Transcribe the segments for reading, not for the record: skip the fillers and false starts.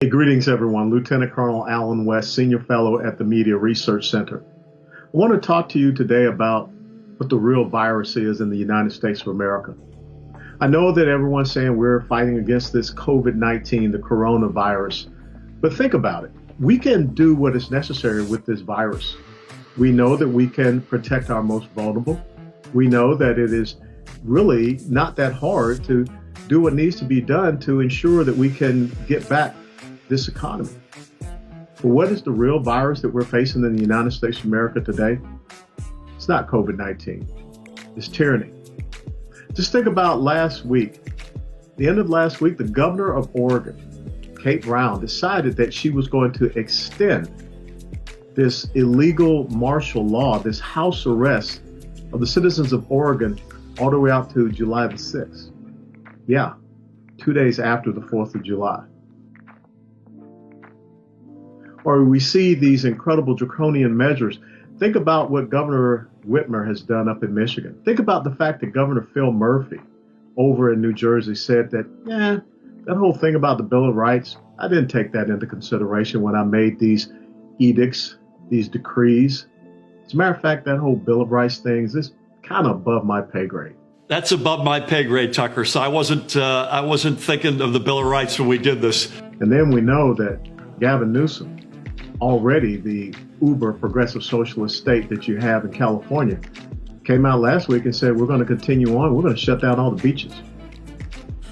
Hey, greetings, everyone. Lieutenant Colonel Alan West, Senior Fellow at the Media Research Center. I want to talk to you today about what the real virus is in the United States of America. I know that everyone's saying we're fighting against this COVID-19, the coronavirus, but think about it. We can do what is necessary with this virus. We know that we can protect our most vulnerable. We know that it is really not that hard to do what needs to be done to ensure that we can get back this economy. But what is the real virus that we're facing in the United States of America today? It's not COVID-19. It's tyranny. Just think about last week. The end of last week, the governor of Oregon, Kate Brown, decided that she was going to extend this illegal martial law, this house arrest of the citizens of Oregon all the way out to July the 6th. Yeah, 2 days after the 4th of July. Or we see these incredible draconian measures. Think about what Governor Whitmer has done up in Michigan. Think about the fact that Governor Phil Murphy over in New Jersey said that, that whole thing about the Bill of Rights, I didn't take that into consideration when I made these edicts, these decrees. As a matter of fact, that whole Bill of Rights thing is kind of above my pay grade. That's above my pay grade, Tucker. So I wasn't thinking of the Bill of Rights when we did this. And then we know that Gavin Newsom, already the uber progressive socialist state that you have in California, came out last week and said, we're going to continue on. We're going to shut down all the beaches.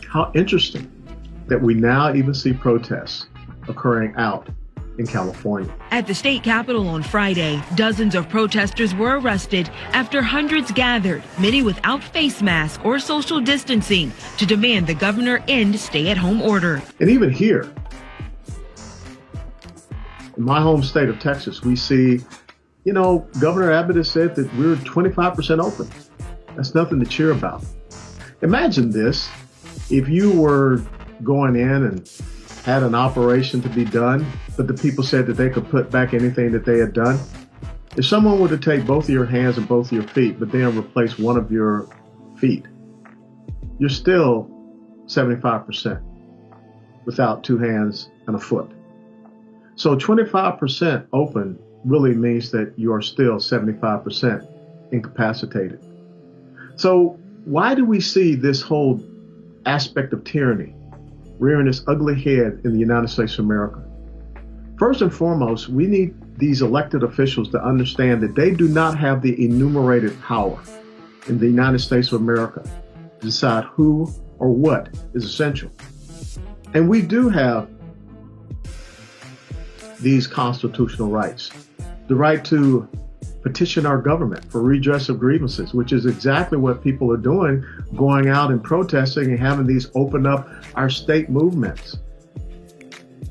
How interesting that we now even see protests occurring out in California. At the state capitol on Friday, dozens of protesters were arrested after hundreds gathered, many without face masks or social distancing, to demand the governor end stay-at-home order. And even here, in my home state of Texas, we see, Governor Abbott has said that we're 25% open. That's nothing to cheer about. Imagine this, if you were going in and had an operation to be done, but the people said that they could put back anything that they had done. If someone were to take both of your hands and both of your feet, but then replace one of your feet, you're still 75% without two hands and a foot. So 25% open really means that you are still 75% incapacitated. So why do we see this whole aspect of tyranny rearing its ugly head in the United States of America? First and foremost, we need these elected officials to understand that they do not have the enumerated power in the United States of America to decide who or what is essential. And we do have these constitutional rights. The right to petition our government for redress of grievances, which is exactly what people are doing, going out and protesting and having these open up our state movements.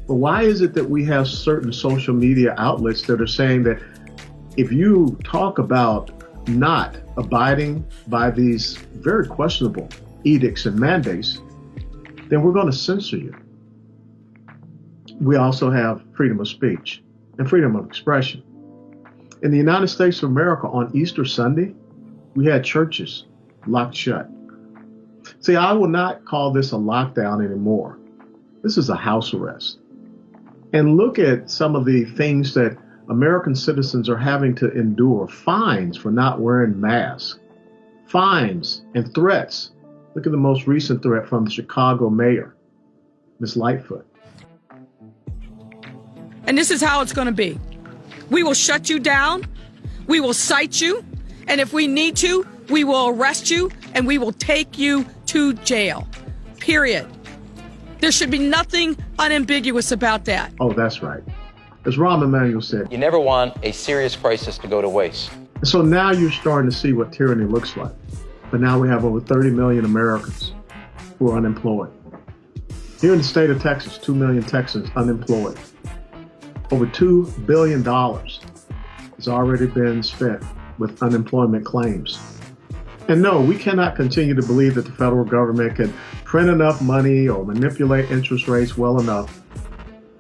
But why is it that we have certain social media outlets that are saying that if you talk about not abiding by these very questionable edicts and mandates, then we're going to censor you? We also have freedom of speech and freedom of expression. In the United States of America, on Easter Sunday, we had churches locked shut. See, I will not call this a lockdown anymore. This is a house arrest. And look at some of the things that American citizens are having to endure. Fines for not wearing masks, fines and threats. Look at the most recent threat from the Chicago mayor, Ms. Lightfoot. And this is how it's going to be. We will shut you down. We will cite you. And if we need to, we will arrest you and we will take you to jail. Period. There should be nothing unambiguous about that. Oh, that's right. As Rahm Emanuel said, you never want a serious crisis to go to waste. So now you're starting to see what tyranny looks like. But now we have over 30 million Americans who are unemployed. Here in the state of Texas, 2 million Texans unemployed. Over $2 billion has already been spent with unemployment claims. And no, we cannot continue to believe that the federal government can print enough money or manipulate interest rates well enough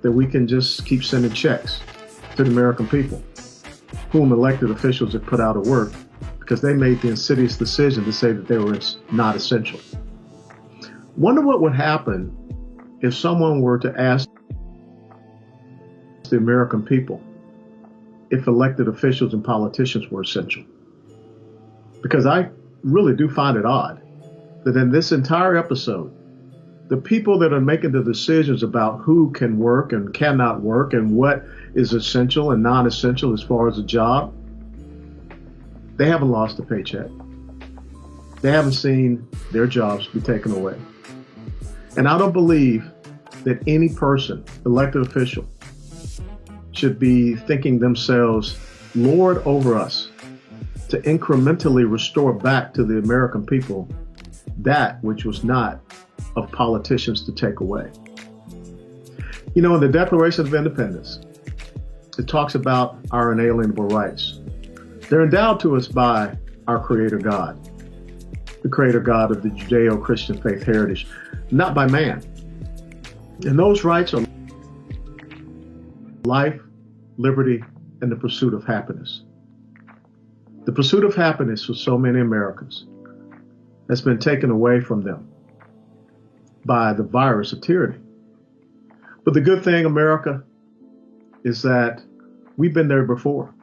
that we can just keep sending checks to the American people, whom elected officials have put out of work because they made the insidious decision to say that they were not essential. Wonder what would happen if someone were to ask the American people if elected officials and politicians were essential. Because I really do find it odd that in this entire episode, the people that are making the decisions about who can work and cannot work and what is essential and non-essential as far as a job, they haven't lost a paycheck. They haven't seen their jobs be taken away. And I don't believe that any person, elected official, should be thinking themselves lord over us to incrementally restore back to the American people that which was not of politicians to take away. You know, in the Declaration of Independence, it talks about our inalienable rights. They're endowed to us by our Creator God, the Creator God of the Judeo-Christian faith heritage, not by man. And those rights are life, liberty, and the pursuit of happiness. The pursuit of happiness for so many Americans has been taken away from them by the virus of tyranny. But the good thing, America, is that we've been there before.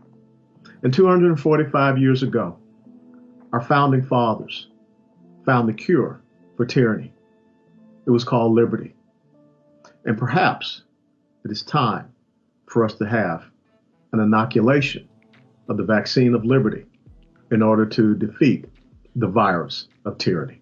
And 245 years ago, our founding fathers found the cure for tyranny. It was called liberty. And perhaps it is time for us to have an inoculation of the vaccine of liberty in order to defeat the virus of tyranny.